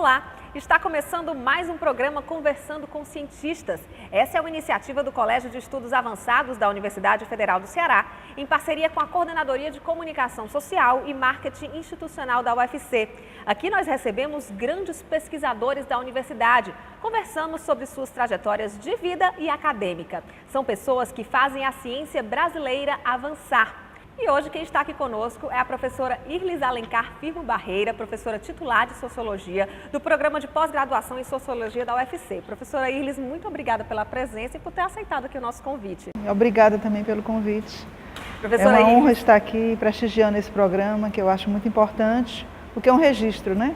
Olá! Está começando mais um programa Conversando com Cientistas. Essa é uma iniciativa do Colégio de Estudos Avançados da Universidade Federal do Ceará, em parceria com a Coordenadoria de Comunicação Social e Marketing Institucional da UFC. Aqui nós recebemos grandes pesquisadores da universidade. Conversamos sobre suas trajetórias de vida e acadêmica. São pessoas que fazem a ciência brasileira avançar. E hoje quem está aqui conosco é a professora Irlis Alencar Firmo Barreira, professora titular de Sociologia do Programa de Pós-Graduação em Sociologia da UFC. Professora Irlis, muito obrigada pela presença e por ter aceitado aqui o nosso convite. Obrigada também pelo convite. Professora é uma honra Irlis, estar aqui prestigiando esse programa, que eu acho muito importante, porque é um registro, né?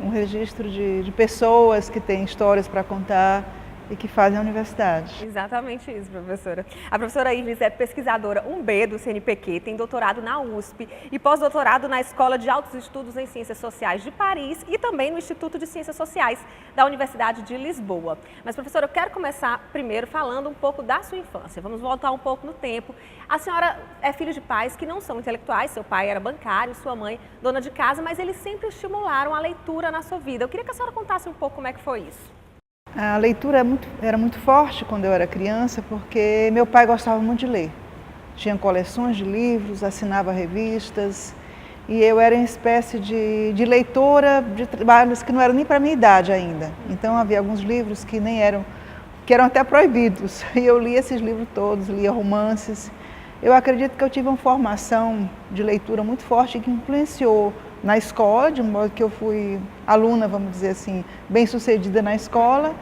Um registro de pessoas que têm histórias para contar e que fazem a universidade. Exatamente isso, professora. A professora Irlis é pesquisadora 1B do CNPq, tem doutorado na USP e pós-doutorado na Escola de Altos Estudos em Ciências Sociais de Paris e também no Instituto de Ciências Sociais da Universidade de Lisboa. Mas, professora, eu quero começar primeiro falando um pouco da sua infância. Vamos voltar um pouco no tempo. A senhora é filha de pais que não são intelectuais, seu pai era bancário, sua mãe dona de casa, mas eles sempre estimularam a leitura na sua vida. Eu queria que a senhora contasse um pouco como é que foi isso. A leitura era muito forte quando eu era criança, porque meu pai gostava muito de ler. Tinha coleções de livros, assinava revistas, e eu era uma espécie de leitora de trabalhos que não eram nem para a minha idade ainda. Então havia alguns livros que eram até proibidos, e eu lia esses livros todos, lia romances. Eu acredito que eu tive uma formação de leitura muito forte que influenciou na escola, de modo que eu fui aluna, vamos dizer assim, bem-sucedida na escola,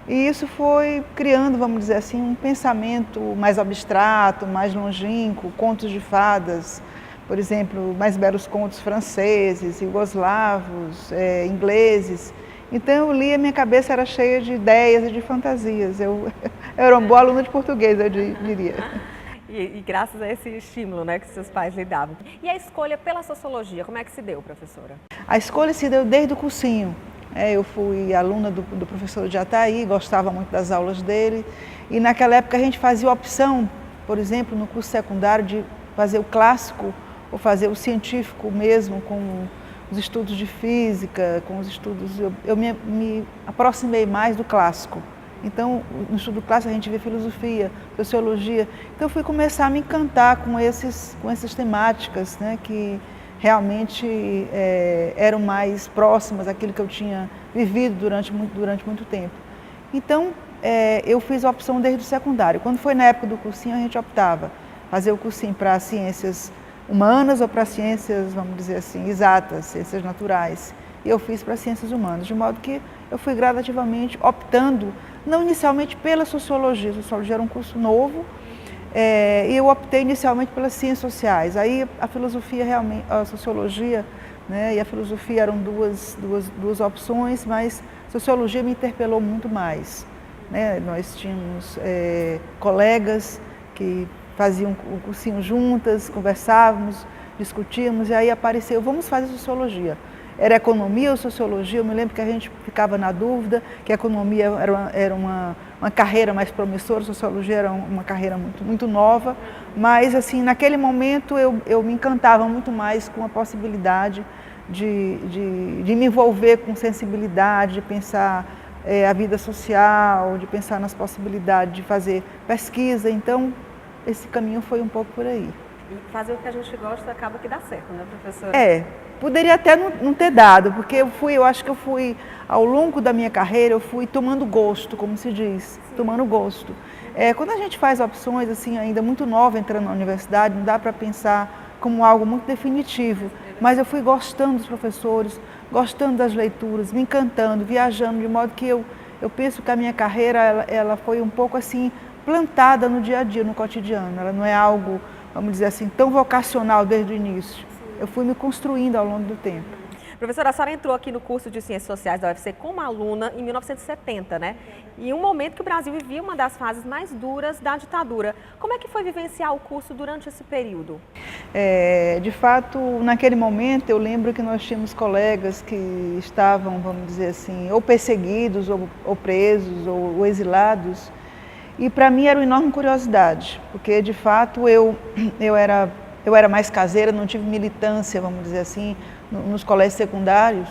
e isso foi criando, vamos dizer assim, um pensamento mais abstrato, mais longínquo, contos de fadas, por exemplo, mais belos contos franceses, jugoslavos, ingleses. Então eu lia, minha cabeça era cheia de ideias e de fantasias. Eu era uma boa aluna de português, eu diria. E graças a esse estímulo, né, que seus pais lhe davam. E a escolha pela sociologia, como é que se deu, professora? A escolha se deu desde o cursinho. Eu fui aluna do professor de Jataí, gostava muito das aulas dele. E naquela época a gente fazia opção, por exemplo, no curso secundário, de fazer o clássico ou fazer o científico mesmo, com os estudos de física, com os estudos... Eu me aproximei mais do clássico. Então, no estudo clássico a gente vê filosofia, sociologia. Então eu fui começar a me encantar com essas temáticas, né, que realmente eram mais próximas daquilo que eu tinha vivido durante muito tempo. Então, eu fiz a opção desde o secundário. Quando foi na época do cursinho, a gente optava fazer o cursinho para ciências humanas ou para ciências, vamos dizer assim, exatas, ciências naturais. E eu fiz para ciências humanas, de modo que eu fui gradativamente optando, não inicialmente pela sociologia. A sociologia era um curso novo, e eu optei inicialmente pelas ciências sociais. Aí a filosofia realmente, a sociologia, né, e a filosofia eram duas opções, mas a sociologia me interpelou muito mais, né? Nós tínhamos colegas que faziam o cursinho juntas, conversávamos, discutíamos, e aí apareceu, vamos fazer sociologia. Era economia ou sociologia, eu me lembro que a gente ficava na dúvida, que a economia era uma carreira mais promissora, a sociologia era uma carreira muito nova, mas assim, naquele momento eu me encantava muito mais com a possibilidade de me envolver com sensibilidade, de pensar a vida social, de pensar nas possibilidades de fazer pesquisa. Então, esse caminho foi um pouco por aí. E fazer o que a gente gosta acaba que dá certo, né, professora? Poderia até não ter dado, porque eu acho que eu fui, ao longo da minha carreira, eu fui tomando gosto, como se diz, tomando gosto. Quando a gente faz opções, assim, ainda muito nova, entrando na universidade, não dá para pensar como algo muito definitivo, mas eu fui gostando dos professores, gostando das leituras, me encantando, viajando, de modo que eu penso que a minha carreira, ela foi um pouco assim, plantada no dia a dia, no cotidiano. Ela não é algo, vamos dizer assim, tão vocacional desde o início. Eu fui me construindo ao longo do tempo. Professora, a senhora entrou aqui no curso de Ciências Sociais da UFC como aluna em 1970, né? Em um momento que o Brasil vivia uma das fases mais duras da ditadura. Como é que foi vivenciar o curso durante esse período? De fato, naquele momento, eu lembro que nós tínhamos colegas que estavam, vamos dizer assim, ou perseguidos, ou presos, ou exilados. E para mim era uma enorme curiosidade, porque de fato eu era mais caseira, não tive militância, vamos dizer assim, nos colégios secundários.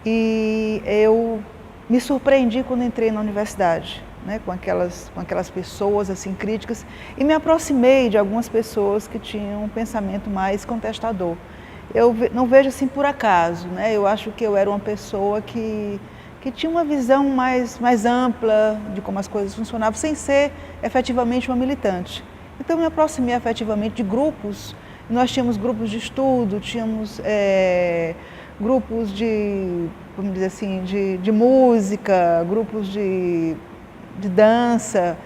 e eu me surpreendi quando entrei na universidade, né, com aquelas pessoas assim críticas, e me aproximei de algumas pessoas que tinham um pensamento mais contestador. Eu não vejo assim por acaso, né? Eu acho que eu era uma pessoa que tinha uma visão mais ampla de como as coisas funcionavam, sem ser efetivamente uma militante. Então, eu me aproximei efetivamente de grupos. Nós tínhamos grupos de estudo, tínhamos grupos de, vamos dizer assim, de música, grupos de dança,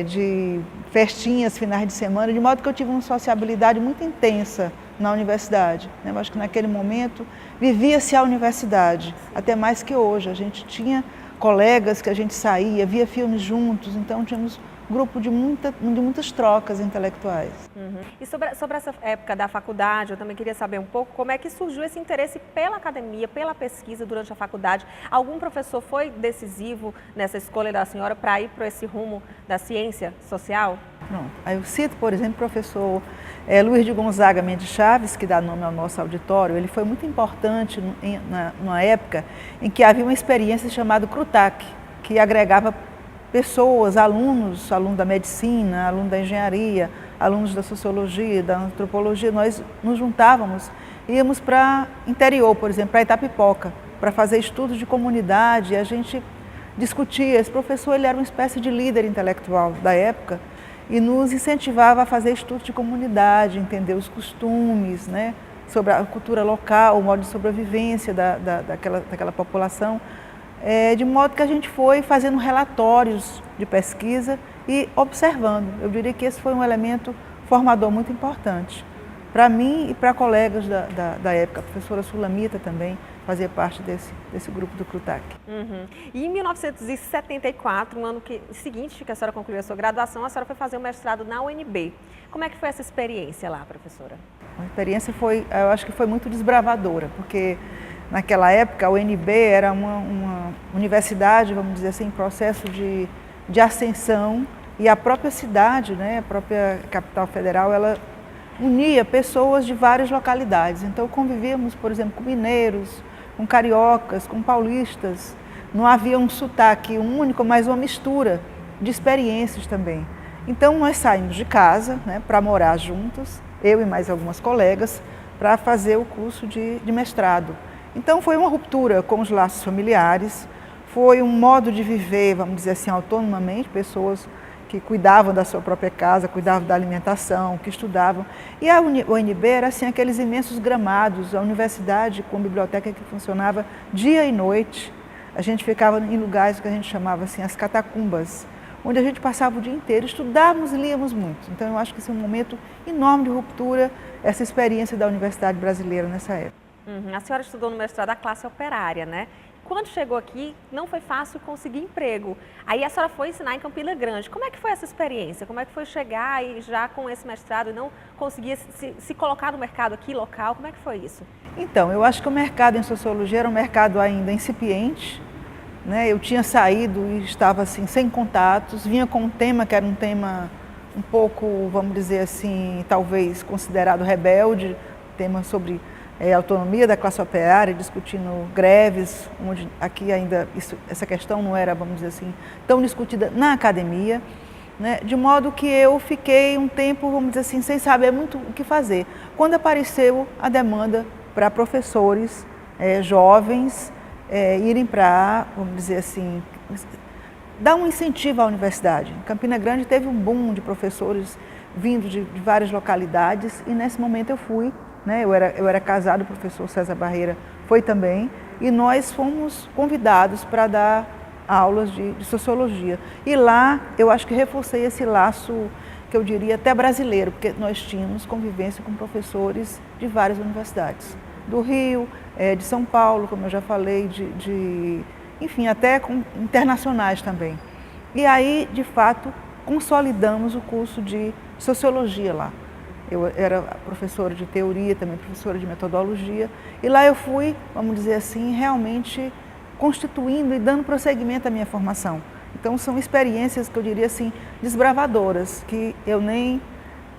de festinhas, finais de semana, de modo que eu tive uma sociabilidade muito intensa na universidade. Eu acho que naquele momento vivia-se a universidade, até mais que hoje. A gente tinha colegas que a gente saía, via filmes juntos, então tínhamos grupo de muitas trocas intelectuais. E sobre essa época da faculdade, eu também queria saber um pouco como é que surgiu esse interesse pela academia, pela pesquisa durante a faculdade. Algum professor foi decisivo nessa escolha da senhora para ir para esse rumo da ciência social? Pronto. Aí eu cito, por exemplo, o professor Luiz de Gonzaga Mendes Chaves, que dá nome ao nosso auditório. Ele foi muito importante numa época em que havia uma experiência chamada CRUTAC, que agregava pessoas, alunos da medicina, alunos da engenharia, alunos da sociologia, da antropologia. Nós nos juntávamos, íamos para interior, por exemplo, para Itapipoca, para fazer estudos de comunidade, e a gente discutia. Esse professor, ele era uma espécie de líder intelectual da época e nos incentivava a fazer estudos de comunidade, entender os costumes, né, sobre a cultura local, o modo de sobrevivência daquela população. De modo que a gente foi fazendo relatórios de pesquisa e observando. Eu diria que esse foi um elemento formador muito importante. Para mim e para colegas da época, a professora Sulamita também fazia parte desse grupo do CRUTAC. E em 1974, no ano seguinte que a senhora concluiu a sua graduação, a senhora foi fazer o mestrado na UNB. Como é que foi essa experiência lá, professora? A experiência eu acho que foi muito desbravadora, porque naquela época, a UNB era uma universidade, vamos dizer assim, em processo de ascensão, e a própria cidade, né, a própria capital federal, ela unia pessoas de várias localidades. Então, convivíamos, por exemplo, com mineiros, com cariocas, com paulistas. Não havia um sotaque único, mas uma mistura de experiências também. Então, nós saímos de casa, né, para morar juntos, eu e mais algumas colegas, para fazer o curso de mestrado. Então, foi uma ruptura com os laços familiares, foi um modo de viver, vamos dizer assim, autonomamente, pessoas que cuidavam da sua própria casa, cuidavam da alimentação, que estudavam. E a UNB era assim, aqueles imensos gramados, a universidade com biblioteca que funcionava dia e noite. A gente ficava em lugares que a gente chamava assim, as catacumbas, onde a gente passava o dia inteiro, estudávamos e líamos muito. Então, eu acho que esse é um momento enorme de ruptura, essa experiência da universidade brasileira nessa época. A senhora estudou no mestrado da classe operária, né? Quando chegou aqui, não foi fácil conseguir emprego. Aí a senhora foi ensinar em Campina Grande. Como é que foi essa experiência? Como é que foi chegar e já com esse mestrado e não conseguir se colocar no mercado aqui, local? Como é que foi isso? Então, eu acho que o mercado em sociologia era um mercado ainda incipiente, né? Eu tinha saído e estava assim, sem contatos, vinha com um tema que era um tema um pouco, vamos dizer assim, talvez considerado rebelde, tema sobre autonomia da classe operária, discutindo greves, onde aqui ainda essa questão não era, vamos dizer assim, tão discutida na academia, né? De modo que eu fiquei um tempo, vamos dizer assim, sem saber muito o que fazer. Quando apareceu a demanda para professores jovens irem para, vamos dizer assim, dar um incentivo à universidade. Em Campina Grande teve um boom de professores vindo de várias localidades e nesse momento eu fui. Eu era casado, o professor César Barreira foi também, e nós fomos convidados para dar aulas de sociologia. E lá eu acho que reforcei esse laço, que eu diria até brasileiro, porque nós tínhamos convivência com professores de várias universidades, do Rio, de São Paulo, como eu já falei, enfim, até com internacionais também. E aí, de fato, consolidamos o curso de sociologia lá. Eu era professora de teoria, também professora de metodologia, e lá eu fui, vamos dizer assim, realmente constituindo e dando prosseguimento à minha formação. Então são experiências que eu diria assim, desbravadoras, que eu nem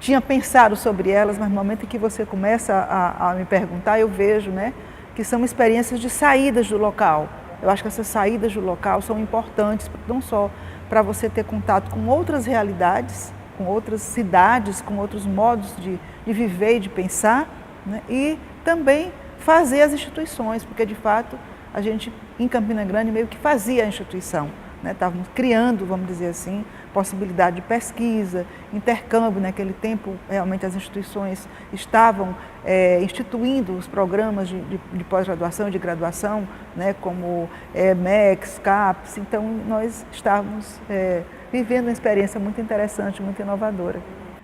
tinha pensado sobre elas, mas no momento em que você começa a me perguntar, eu vejo, né, que são experiências de saídas do local. Eu acho que essas saídas do local são importantes, não só para você ter contato com outras realidades, com outras cidades, com outros modos de viver e de pensar, né? E também fazer as instituições, porque de fato a gente em Campina Grande meio que fazia a instituição, né? Estávamos criando, vamos dizer assim, possibilidade de pesquisa, intercâmbio. Naquele tempo realmente as instituições estavam instituindo os programas de pós-graduação e de graduação, né? Como MEC, CAPES, então nós estávamos vivendo uma experiência muito interessante, muito inovadora.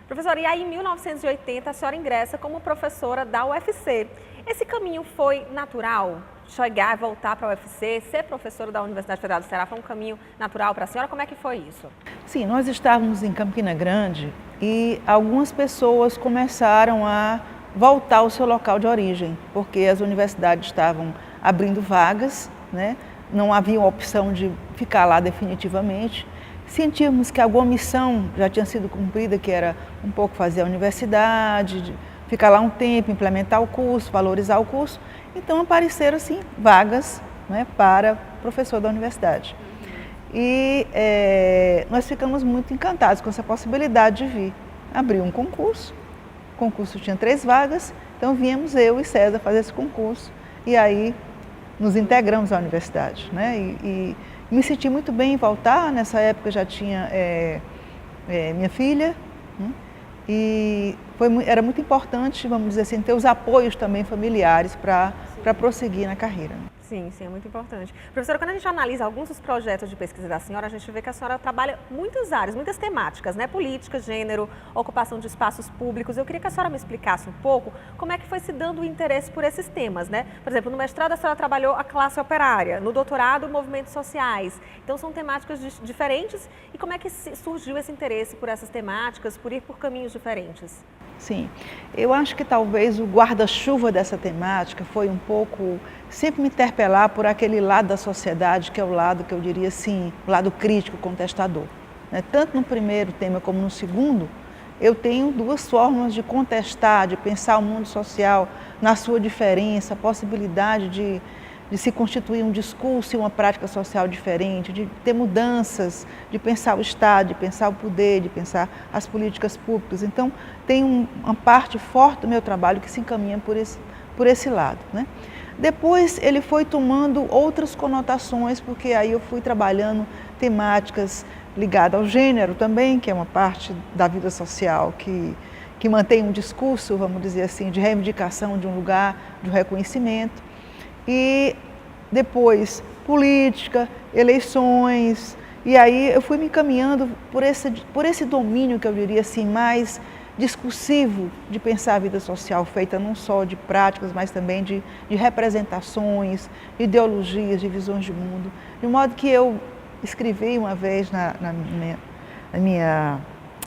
Professora, e aí em 1980 a senhora ingressa como professora da UFC. Esse caminho foi natural? Chegar e voltar para a UFC, ser professora da Universidade Federal do Ceará foi um caminho natural para a senhora? Como é que foi isso? Sim, nós estávamos em Campina Grande e algumas pessoas começaram a voltar ao seu local de origem, porque as universidades estavam abrindo vagas, né? Não havia opção de ficar lá definitivamente. Sentimos que alguma missão já tinha sido cumprida, que era um pouco fazer a universidade, ficar lá um tempo, implementar o curso, valorizar o curso. Então apareceram assim vagas, né, para professor da universidade. E nós ficamos muito encantados com essa possibilidade de vir. Abriu um concurso, o concurso tinha 3 vagas, então viemos eu e César fazer esse concurso e aí nos integramos à universidade, né? E me senti muito bem em voltar. Nessa época já tinha minha filha, né? E era muito importante, vamos dizer assim, ter os apoios também familiares para prosseguir na carreira. Sim, sim, é muito importante. Professora, quando a gente analisa alguns dos projetos de pesquisa da senhora, a gente vê que a senhora trabalha muitas áreas, muitas temáticas, né? Política, gênero, ocupação de espaços públicos. Eu queria que a senhora me explicasse um pouco como é que foi se dando o interesse por esses temas, né? Por exemplo, no mestrado a senhora trabalhou a classe operária, no doutorado, movimentos sociais. Então são temáticas diferentes. E como é que surgiu esse interesse por essas temáticas, por ir por caminhos diferentes? Sim, eu acho que talvez o guarda-chuva dessa temática foi um pouco sempre me interpelar por aquele lado da sociedade que é o lado que eu diria assim, o lado crítico, contestador, né? Tanto no primeiro tema como no segundo, eu tenho 2 formas de contestar, de pensar o mundo social na sua diferença, a possibilidade de se constituir um discurso e uma prática social diferente, de ter mudanças, de pensar o Estado, de pensar o poder, de pensar as políticas públicas. Então, tem uma parte forte do meu trabalho que se encaminha por esse lado, né? Depois, ele foi tomando outras conotações, porque aí eu fui trabalhando temáticas ligadas ao gênero também, que é uma parte da vida social que mantém um discurso, vamos dizer assim, de reivindicação de um lugar, de um reconhecimento. E depois política, eleições, e aí eu fui me encaminhando por esse domínio que eu diria assim mais discursivo de pensar a vida social, feita não só de práticas, mas também de representações, de ideologias, de visões de mundo. De modo que eu escrevi uma vez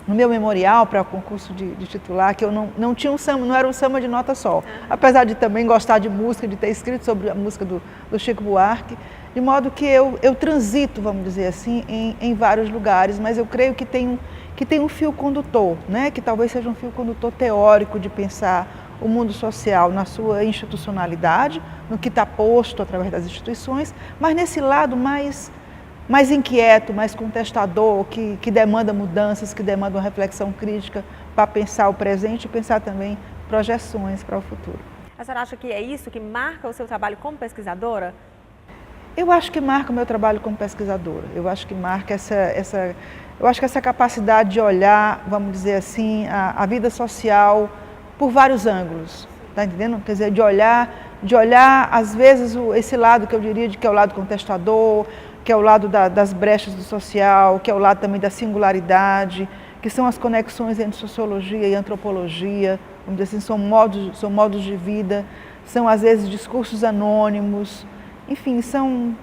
no meu memorial para o concurso de titular, que eu não tinha um samba, não era um samba de nota só. Apesar de também gostar de música, de ter escrito sobre a música do Chico Buarque, de modo que eu transito, vamos dizer assim, em vários lugares, mas eu creio que tem um fio condutor, né? Que talvez seja um fio condutor teórico de pensar o mundo social na sua institucionalidade, no que está posto através das instituições, mas nesse lado mais inquieto, mais contestador, que demanda mudanças, que demanda uma reflexão crítica para pensar o presente e pensar também projeções para o futuro. A senhora acha que é isso que marca o seu trabalho como pesquisadora? Eu acho que marca o meu trabalho como pesquisadora. Eu acho que marca essa capacidade de olhar, vamos dizer assim, a vida social por vários ângulos. Está entendendo? Quer dizer, de olhar às vezes esse lado que eu diria que é o lado contestador, que é o lado das brechas do social, que é o lado também da singularidade, que são as conexões entre sociologia e antropologia, vamos dizer assim, são modos de vida, são às vezes discursos anônimos, enfim, são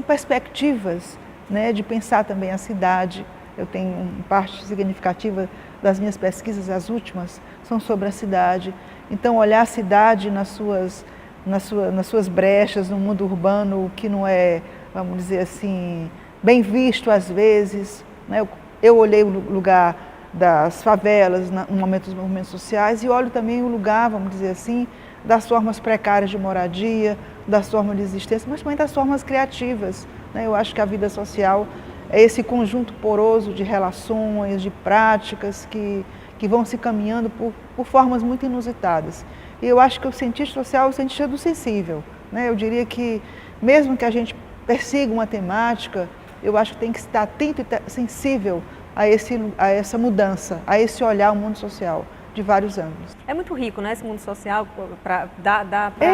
perspectivas, né, de pensar também a cidade. Eu tenho uma parte significativa das minhas pesquisas, as últimas, são sobre a cidade. Então, olhar a cidade nas suas brechas, no mundo urbano, que não é, vamos dizer assim, bem visto às vezes, né? Eu olhei o lugar das favelas no momento dos movimentos sociais e olho também o lugar, vamos dizer assim, das formas precárias de moradia, das formas de existência, mas também das formas criativas, né? Eu acho que a vida social é esse conjunto poroso de relações, de práticas que vão se caminhando por formas muito inusitadas. E eu acho que o cientista social é o cientista do sensível, né? Eu diria que, mesmo que a gente persiga uma temática, eu acho que tem que estar atento e sensível a essa mudança, a esse olhar ao mundo social, de vários ângulos. É muito rico, né, esse mundo social?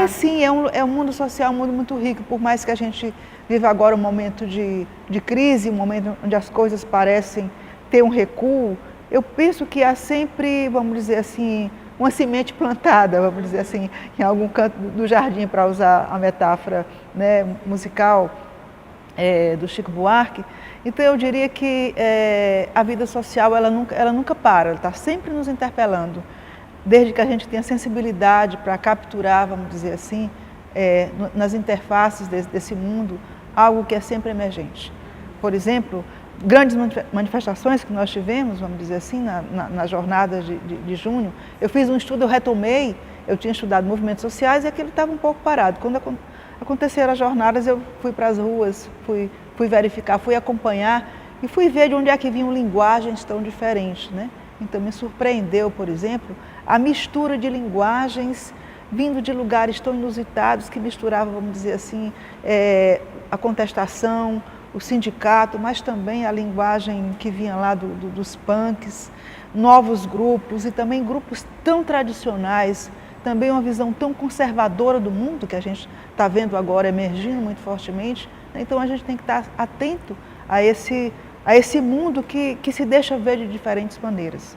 Sim, é um mundo social, um mundo muito rico, por mais que a gente viva agora um momento de crise, um momento onde as coisas parecem ter um recuo, eu penso que há sempre, vamos dizer assim, uma semente plantada, vamos dizer assim, em algum canto do jardim, para usar a metáfora, né, musical do Chico Buarque. Então eu diria que a vida social ela nunca para, ela está sempre nos interpelando, desde que a gente tenha sensibilidade para capturar, vamos dizer assim, nas interfaces desse mundo, algo que é sempre emergente. Por exemplo, grandes manifestações que nós tivemos, vamos dizer assim, nas jornadas de junho, eu fiz um estudo, eu retomei, eu tinha estudado movimentos sociais e aquilo estava um pouco parado. Quando aconteceram as jornadas, eu fui para as ruas, fui verificar, fui acompanhar e fui ver de onde é que vinham linguagens tão diferentes, né? Então me surpreendeu, por exemplo, a mistura de linguagens vindo de lugares tão inusitados que misturavam, vamos dizer assim, a contestação, o sindicato, mas também a linguagem que vinha lá dos punks, novos grupos e também grupos tão tradicionais, também uma visão tão conservadora do mundo que a gente está vendo agora emergindo muito fortemente. Então a gente tem que estar atento a esse mundo que se deixa ver de diferentes maneiras.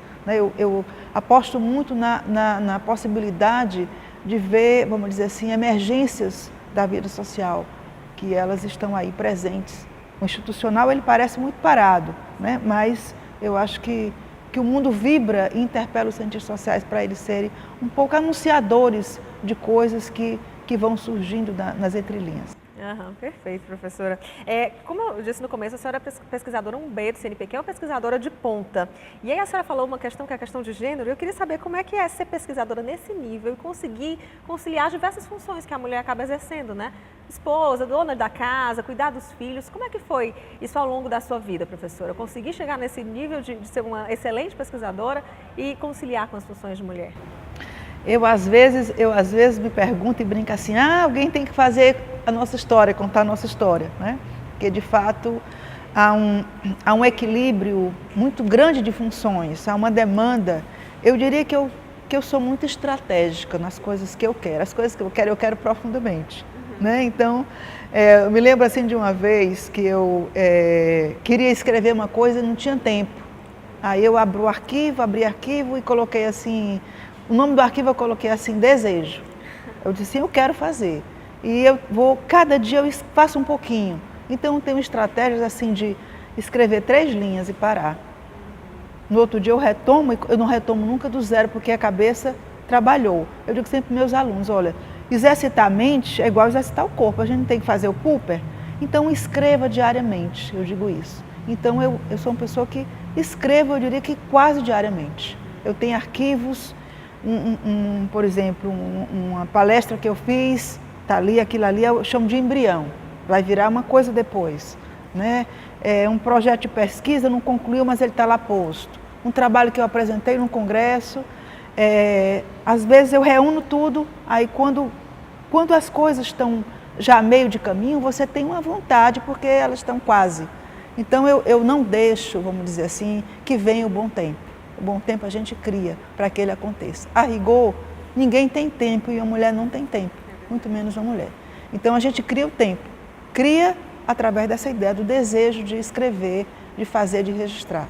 Eu aposto muito na possibilidade de ver, vamos dizer assim, emergências da vida social, que elas estão aí presentes. O institucional ele parece muito parado, né? Mas eu acho que o mundo vibra e interpela os cientistas sociais para eles serem um pouco anunciadores de coisas que vão surgindo nas entrelinhas. Perfeito, professora. Como eu disse no começo, a senhora é pesquisadora 1B do CNPq, é uma pesquisadora de ponta. E aí a senhora falou uma questão que é a questão de gênero, e eu queria saber como é que é ser pesquisadora nesse nível e conseguir conciliar diversas funções que a mulher acaba exercendo, né? Esposa, dona da casa, cuidar dos filhos. Como é que foi isso ao longo da sua vida, professora? Conseguir chegar nesse nível de ser uma excelente pesquisadora e conciliar com as funções de mulher? Eu às vezes me pergunto e brinco assim, alguém tem que fazer a nossa história, contar a nossa história, né? Porque de fato há um equilíbrio muito grande de funções, há uma demanda. Eu diria que eu sou muito estratégica nas coisas que eu quero. As coisas que eu quero profundamente, né? Então, eu me lembro assim de uma vez que eu queria escrever uma coisa e não tinha tempo. Aí eu abri arquivo e coloquei assim, o nome do arquivo eu coloquei assim, desejo. Eu disse assim, eu quero fazer. E cada dia eu faço um pouquinho. Então eu tenho estratégias assim de escrever 3 linhas e parar. No outro dia eu retomo, eu não retomo nunca do zero, porque a cabeça trabalhou. Eu digo sempre para meus alunos, olha, exercitar a mente é igual exercitar o corpo, a gente não tem que fazer o Cooper, então escreva diariamente, eu digo isso. Então eu sou uma pessoa que escrevo, eu diria que quase diariamente. Eu tenho arquivos, por exemplo, uma palestra que eu fiz, está ali, aquilo ali eu chamo de embrião, vai virar uma coisa depois, né? Um projeto de pesquisa não concluiu, mas ele está lá posto. Um trabalho que eu apresentei num congresso, às vezes eu reúno tudo, aí quando as coisas estão já meio de caminho, você tem uma vontade, porque elas estão quase. Então eu não deixo, vamos dizer assim, que venha o bom tempo. O bom tempo a gente cria para que ele aconteça. A rigor, ninguém tem tempo e a mulher não tem tempo, muito menos a mulher. Então a gente cria o tempo, cria através dessa ideia do desejo de escrever, de fazer, de registrar.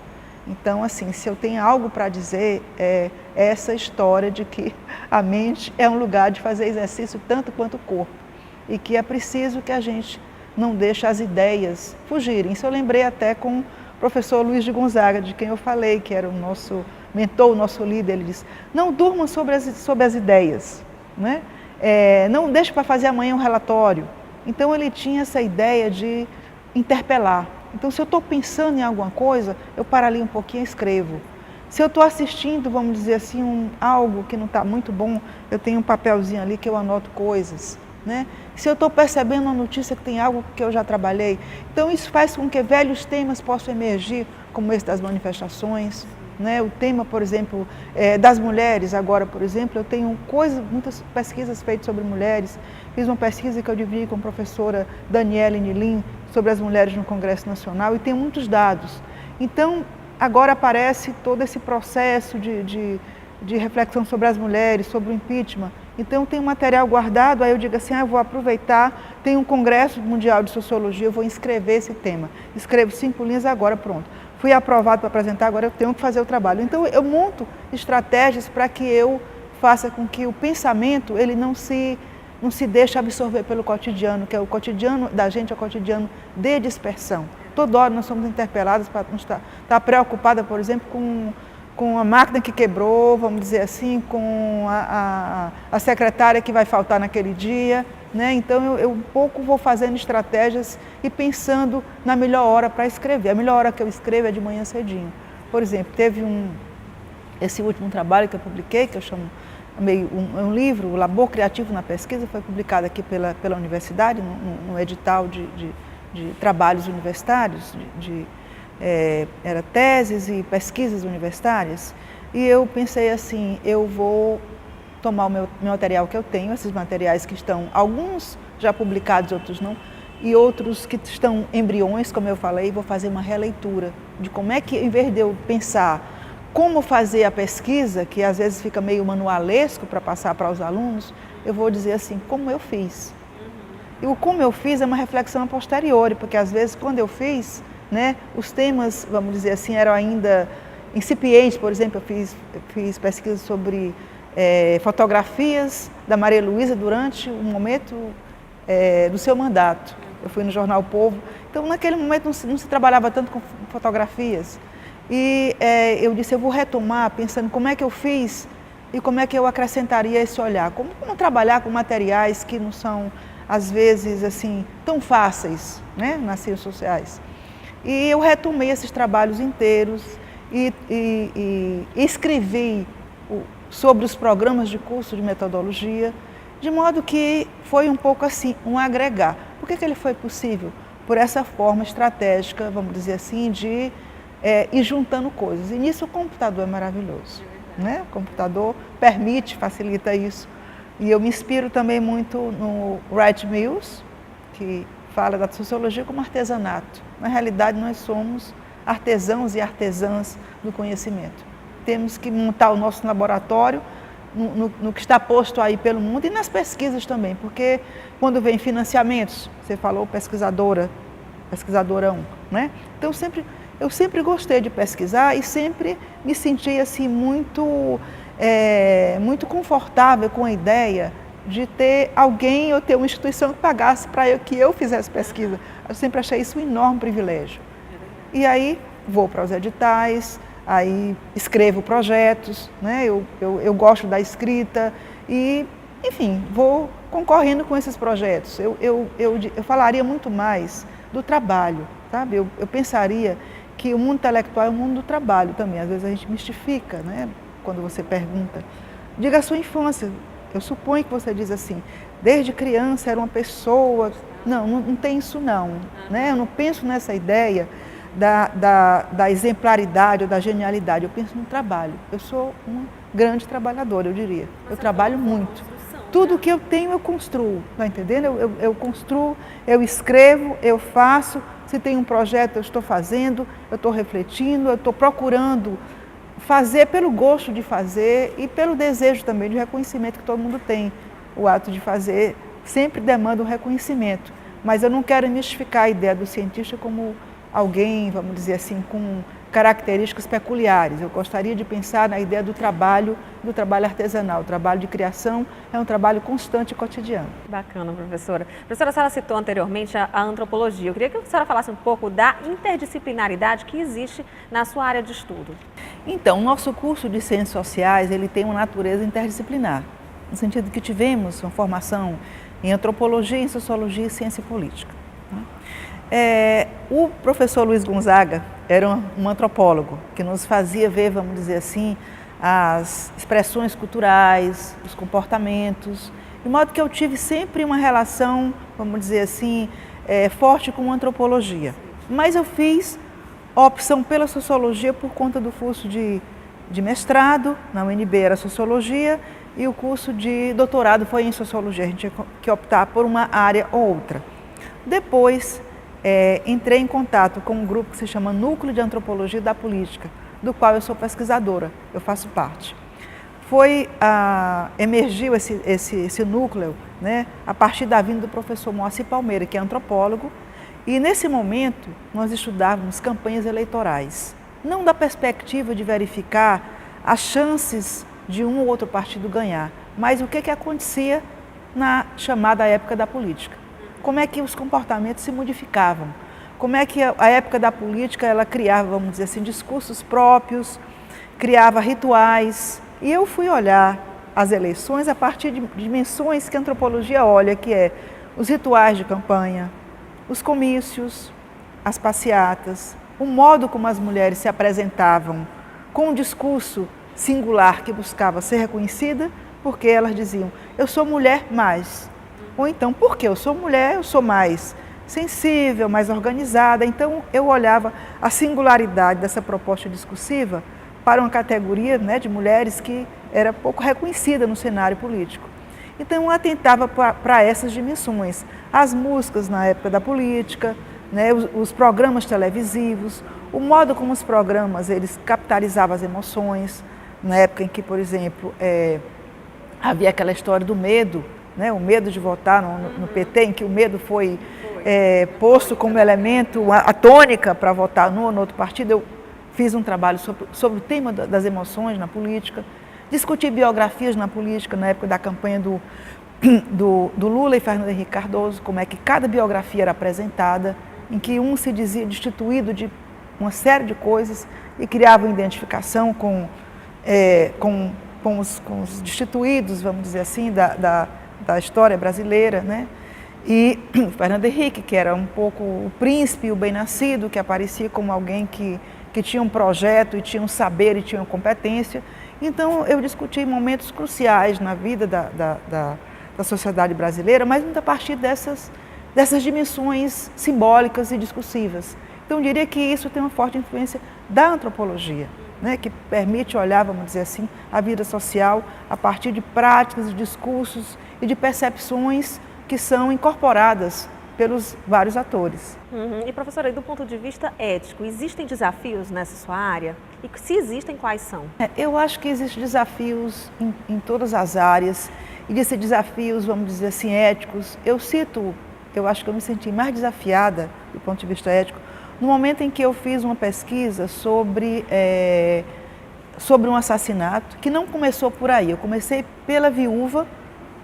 Então, assim, se eu tenho algo para dizer, é essa história de que a mente é um lugar de fazer exercício tanto quanto o corpo. E que é preciso que a gente não deixe as ideias fugirem. Isso eu lembrei até com o professor Luiz de Gonzaga, de quem eu falei, que era o nosso mentor, o nosso líder. Ele disse, não durmam sobre as ideias, né? Não deixe para fazer amanhã um relatório. Então ele tinha essa ideia de interpelar. Então se eu estou pensando em alguma coisa, eu paro ali um pouquinho e escrevo. Se eu estou assistindo, vamos dizer assim, algo que não está muito bom, eu tenho um papelzinho ali que eu anoto coisas, né? Se eu estou percebendo uma notícia que tem algo que eu já trabalhei, então isso faz com que velhos temas possam emergir, como esse das manifestações, né? O tema, por exemplo, das mulheres, agora, por exemplo, eu tenho muitas pesquisas feitas sobre mulheres. Fiz uma pesquisa que eu dividi com a professora Daniela Nilim sobre as mulheres no Congresso Nacional e tem muitos dados. Então, agora aparece todo esse processo de reflexão sobre as mulheres, sobre o impeachment. Então, tem um material guardado, aí eu digo assim, eu vou aproveitar, tem um Congresso Mundial de Sociologia, eu vou inscrever esse tema. Escrevo 5 linhas agora, pronto. Fui aprovado para apresentar, agora eu tenho que fazer o trabalho. Então, eu monto estratégias para que eu faça com que o pensamento ele não se deixe absorver pelo cotidiano, que é o cotidiano da gente, é o cotidiano de dispersão. Toda hora nós somos interpelados para estar preocupada, por exemplo, com a máquina que quebrou, vamos dizer assim, com a secretária que vai faltar naquele dia, né? Então eu um pouco vou fazendo estratégias e pensando na melhor hora para escrever. A melhor hora que eu escrevo é de manhã cedinho. Por exemplo, teve esse último trabalho que eu publiquei, que eu chamo um livro, o Labor Criativo na Pesquisa, foi publicado aqui pela universidade, no edital de trabalhos universitários, era teses e pesquisas universitárias, e eu pensei assim, eu vou tomar o meu material que eu tenho, esses materiais que estão, alguns já publicados, outros não, e outros que estão embriões, como eu falei, vou fazer uma releitura de como é que, em vez de eu pensar como fazer a pesquisa, que às vezes fica meio manualesco para passar para os alunos, eu vou dizer assim, como eu fiz. E o como eu fiz é uma reflexão a posteriori, porque às vezes quando eu fiz, né, os temas, vamos dizer assim, eram ainda incipientes. Por exemplo, eu fiz pesquisa sobre fotografias da Maria Luísa durante um momento do seu mandato. Eu fui no jornal O Povo, então naquele momento não se trabalhava tanto com fotografias. E eu disse, eu vou retomar pensando como é que eu fiz e como é que eu acrescentaria esse olhar. Como trabalhar com materiais que não são, às vezes, assim, tão fáceis, né, nas ciências sociais. E eu retomei esses trabalhos inteiros e escrevi sobre os programas de curso de metodologia, de modo que foi um pouco assim, um agregar. Por que ele foi possível? Por essa forma estratégica, vamos dizer assim, de ir juntando coisas. E nisso o computador é maravilhoso, né? O computador permite, facilita isso. E eu me inspiro também muito no Wright Mills, que fala da sociologia como artesanato. Na realidade, nós somos artesãos e artesãs do conhecimento. Temos que montar o nosso laboratório no que está posto aí pelo mundo e nas pesquisas também, porque quando vem financiamentos, você falou pesquisadora 1, né? Então eu sempre gostei de pesquisar e sempre me senti assim muito confortável com a ideia de ter alguém ou ter uma instituição que pagasse para que eu fizesse pesquisa. Eu sempre achei isso um enorme privilégio. E aí vou para os editais, aí escrevo projetos, né? Eu gosto da escrita e, enfim, vou concorrendo com esses projetos. Eu falaria muito mais do trabalho, sabe? Eu pensaria que o mundo intelectual é o mundo do trabalho também. Às vezes a gente mistifica, né? Quando você pergunta. Diga a sua infância. Eu suponho que você diz assim, desde criança era uma pessoa... Não tem isso não, né? Eu não penso nessa ideia da exemplaridade ou da genialidade, eu penso no trabalho. Eu sou uma grande trabalhadora, eu diria. Eu trabalho muito. Tudo que eu tenho eu construo, tá entendendo? Eu construo, eu escrevo, eu faço. Se tem um projeto eu estou fazendo, eu estou refletindo, eu estou procurando fazer pelo gosto de fazer e pelo desejo também de reconhecimento que todo mundo tem. O ato de fazer sempre demanda um reconhecimento, mas eu não quero mistificar a ideia do cientista como alguém, vamos dizer assim, com características peculiares. Eu gostaria de pensar na ideia do trabalho artesanal. O trabalho de criação é um trabalho constante e cotidiano. Bacana, professora. Professora, a senhora citou anteriormente a antropologia. Eu queria que a senhora falasse um pouco da interdisciplinaridade que existe na sua área de estudo. Então, o nosso curso de Ciências Sociais, ele tem uma natureza interdisciplinar, no sentido que tivemos uma formação em antropologia, em sociologia e ciência política. O professor Luiz Gonzaga, era um antropólogo que nos fazia ver, vamos dizer assim, as expressões culturais, os comportamentos, de modo que eu tive sempre uma relação, vamos dizer assim, forte com a antropologia. Mas eu fiz a opção pela sociologia por conta do curso de mestrado, na UNB era sociologia, e o curso de doutorado foi em sociologia, a gente tinha que optar por uma área ou outra. Depois, entrei em contato com um grupo que se chama Núcleo de Antropologia da Política, do qual eu sou pesquisadora, eu faço parte. Emergiu esse núcleo, né, a partir da vinda do professor Moacir Palmeira, que é antropólogo, e nesse momento nós estudávamos campanhas eleitorais, não da perspectiva de verificar as chances de um ou outro partido ganhar, mas o que acontecia na chamada época da política. Como é que os comportamentos se modificavam, como é que a época da política ela criava, vamos dizer assim, discursos próprios, criava rituais. E eu fui olhar as eleições a partir de dimensões que a antropologia olha, que é os rituais de campanha, os comícios, as passeatas, o modo como as mulheres se apresentavam com um discurso singular que buscava ser reconhecida, porque elas diziam, eu sou mulher mais. Ou então, porque eu sou mulher, eu sou mais sensível, mais organizada. Então, eu olhava a singularidade dessa proposta discursiva para uma categoria, né, de mulheres que era pouco reconhecida no cenário político. Então, eu atentava para essas dimensões. As músicas na época da política, né, os programas televisivos, o modo como os programas eles capitalizavam as emoções, na época em que, por exemplo, havia aquela história do medo, né, o medo de votar no PT, em que o medo foi posto como elemento, a tônica para votar num ou no outro partido. Eu fiz um trabalho sobre o tema das emoções na política, discuti biografias na política na época da campanha do Lula e Fernando Henrique Cardoso, como é que cada biografia era apresentada, em que um se dizia destituído de uma série de coisas e criava uma identificação com os destituídos, vamos dizer assim, da história brasileira, né? E Fernando Henrique, que era um pouco o príncipe, o bem-nascido, que aparecia como alguém que tinha um projeto e tinha um saber e tinha uma competência. Então, eu discuti momentos cruciais na vida da sociedade brasileira, mas muito a partir dessas dimensões simbólicas e discursivas. Então, eu diria que isso tem uma forte influência da antropologia, né, que permite olhar, vamos dizer assim, a vida social a partir de práticas, de discursos e de percepções que são incorporadas pelos vários atores. E professora, do ponto de vista ético, existem desafios nessa sua área? E se existem, quais são? Eu acho que existem desafios em todas as áreas, e desses desafios, vamos dizer assim, éticos, eu acho que eu me senti mais desafiada do ponto de vista ético no momento em que eu fiz uma pesquisa sobre um assassinato, que não começou por aí. Eu comecei pela viúva,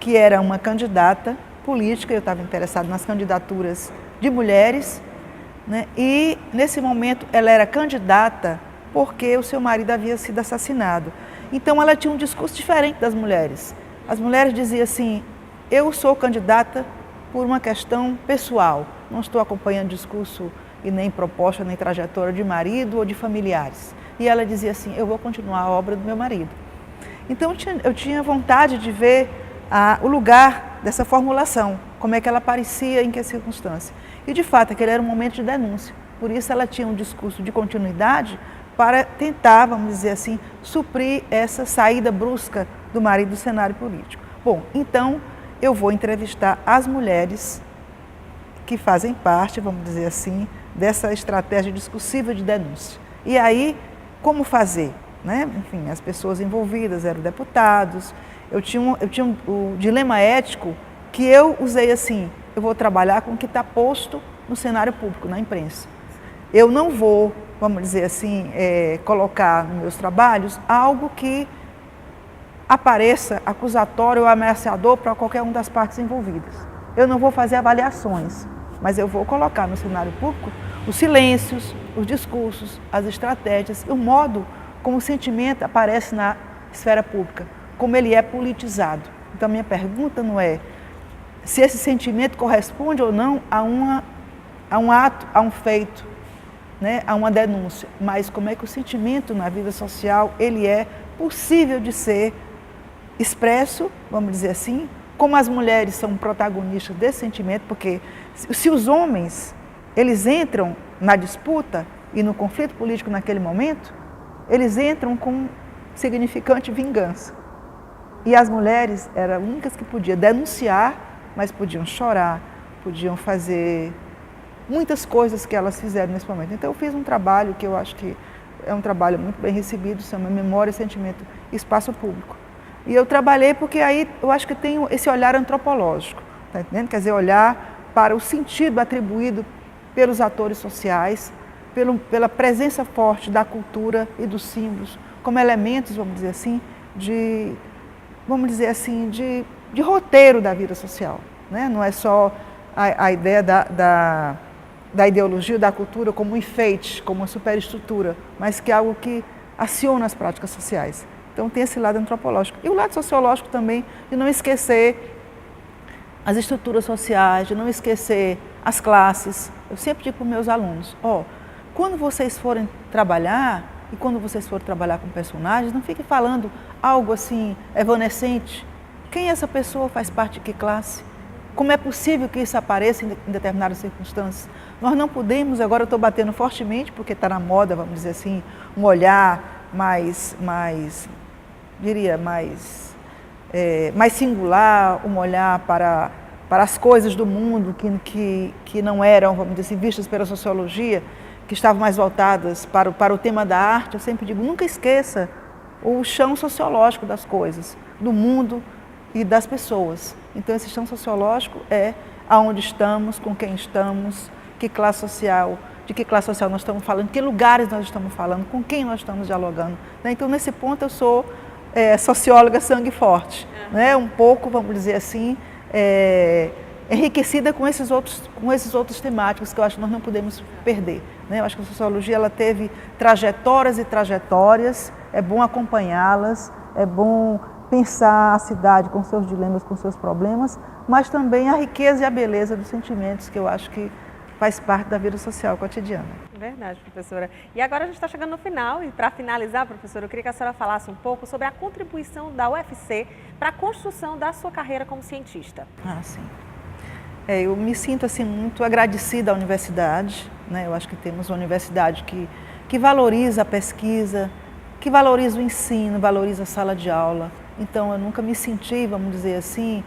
que era uma candidata política, eu estava interessada nas candidaturas de mulheres, né? E nesse momento ela era candidata porque o seu marido havia sido assassinado. Então ela tinha um discurso diferente das mulheres. As mulheres diziam assim, eu sou candidata por uma questão pessoal, não estou acompanhando discurso e nem proposta, nem trajetória de marido ou de familiares. E ela dizia assim, eu vou continuar a obra do meu marido. Então eu tinha vontade de ver o lugar dessa formulação, como é que ela aparecia, em que circunstância. E de fato, aquele era um momento de denúncia. Por isso ela tinha um discurso de continuidade para tentar, vamos dizer assim, suprir essa saída brusca do marido do cenário político. Bom, então eu vou entrevistar as mulheres que fazem parte, vamos dizer assim, dessa estratégia discursiva de denúncia. E aí, como fazer? Né? Enfim, as pessoas envolvidas eram deputados. Eu tinha o dilema ético que eu usei assim, eu vou trabalhar com o que está posto no cenário público, na imprensa. Eu não vou, vamos dizer assim, colocar nos meus trabalhos algo que apareça acusatório ou ameaçador para qualquer uma das partes envolvidas. Eu não vou fazer avaliações, mas eu vou colocar no cenário público os silêncios, os discursos, as estratégias, o modo como o sentimento aparece na esfera pública, como ele é politizado. Então, a minha pergunta não é se esse sentimento corresponde ou não a um ato, a um feito, né, a uma denúncia, mas como é que o sentimento na vida social ele é possível de ser expresso, vamos dizer assim, como as mulheres são protagonistas desse sentimento, porque se os homens eles entram na disputa e no conflito político naquele momento, eles entram com significante vingança. E as mulheres eram as únicas que podiam denunciar, mas podiam chorar, podiam fazer muitas coisas que elas fizeram nesse momento. Então eu fiz um trabalho que eu acho que é um trabalho muito bem recebido, chama Memória, Sentimento e Espaço Público. E eu trabalhei porque aí eu acho que tem esse olhar antropológico, tá entendendo? Quer dizer, olhar para o sentido atribuído pelos atores sociais, pela presença forte da cultura e dos símbolos, como elementos, vamos dizer assim, de roteiro da vida social, né? Não é só a ideia da ideologia da cultura como um enfeite, como uma superestrutura, mas que é algo que aciona as práticas sociais. Então tem esse lado antropológico. E o lado sociológico também, de não esquecer as estruturas sociais, de não esquecer as classes. Eu sempre digo para os meus alunos, quando vocês forem trabalhar, e quando vocês forem trabalhar com personagens, não fiquem falando algo assim evanescente. Quem essa pessoa faz parte de que classe? Como é possível que isso apareça em determinadas circunstâncias? Nós não podemos, agora eu estou batendo fortemente, porque está na moda, vamos dizer assim, um olhar mais singular, um olhar para as coisas do mundo que não eram, vamos dizer assim, vistas pela sociologia, que estavam mais voltadas para o tema da arte. Eu sempre digo, nunca esqueça o chão sociológico das coisas, do mundo e das pessoas. Então esse chão sociológico é aonde estamos, com quem estamos, de que classe social nós estamos falando, que lugares nós estamos falando, com quem nós estamos dialogando. Então nesse ponto eu sou socióloga sangue forte, né? Um pouco, vamos dizer assim, enriquecida com esses outros temáticos que eu acho que nós não podemos perder, né? Eu acho que a sociologia ela teve trajetórias e trajetórias, é bom acompanhá-las, é bom pensar a cidade com seus dilemas, com seus problemas, mas também a riqueza e a beleza dos sentimentos que eu acho que faz parte da vida social cotidiana. Verdade, professora. E agora a gente está chegando no final e para finalizar, professora, eu queria que a senhora falasse um pouco sobre a contribuição da UFC para a construção da sua carreira como cientista. Sim. Eu me sinto assim muito agradecida à universidade, né? Eu acho que temos uma universidade que valoriza a pesquisa, que valoriza o ensino, valoriza a sala de aula. Então eu nunca me senti, vamos dizer assim,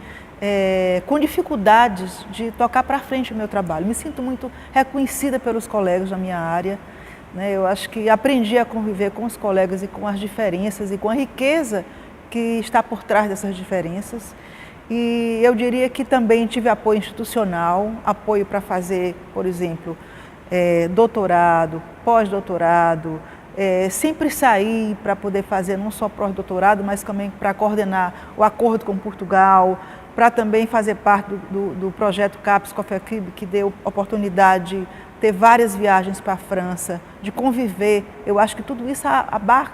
com dificuldades de tocar para frente o meu trabalho. Me sinto muito reconhecida pelos colegas da minha área, né? Eu acho que aprendi a conviver com os colegas e com as diferenças e com a riqueza que está por trás dessas diferenças. E eu diria que também tive apoio institucional, apoio para fazer, por exemplo, doutorado, pós-doutorado, sempre sair para poder fazer não só pós-doutorado, mas também para coordenar o acordo com Portugal, para também fazer parte do projeto CAPES COFECIB, que deu oportunidade de ter várias viagens para a França, de conviver. Eu acho que tudo isso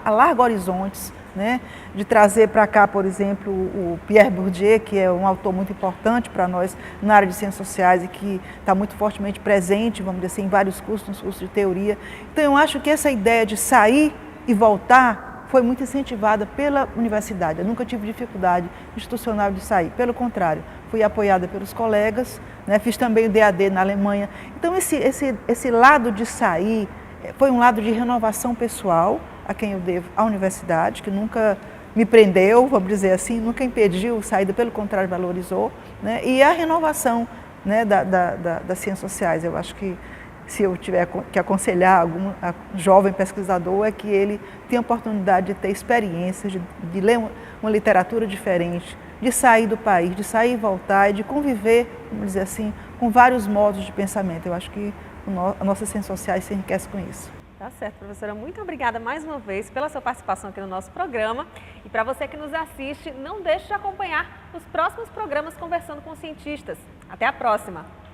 alarga horizontes, né? De trazer para cá, por exemplo, o Pierre Bourdieu, que é um autor muito importante para nós na área de ciências sociais e que está muito fortemente presente, vamos dizer assim, em vários cursos, nos cursos de teoria. Então eu acho que essa ideia de sair e voltar foi muito incentivada pela universidade. Eu nunca tive dificuldade institucional de sair, pelo contrário, fui apoiada pelos colegas, né? Fiz também o DAD na Alemanha. Então esse lado de sair foi um lado de renovação pessoal, a quem eu devo à universidade, que nunca me prendeu, vamos dizer assim, nunca impediu saída, pelo contrário, valorizou, né? E a renovação, né, das ciências sociais. Eu acho que se eu tiver que aconselhar algum jovem pesquisador, é que ele tenha a oportunidade de ter experiências, de ler uma literatura diferente, de sair do país, de sair e voltar e de conviver, vamos dizer assim, com vários modos de pensamento. Eu acho que as nossas ciências sociais se enriquecem com isso. Tá certo, professora. Muito obrigada mais uma vez pela sua participação aqui no nosso programa. E para você que nos assiste, não deixe de acompanhar os próximos programas Conversando com Cientistas. Até a próxima!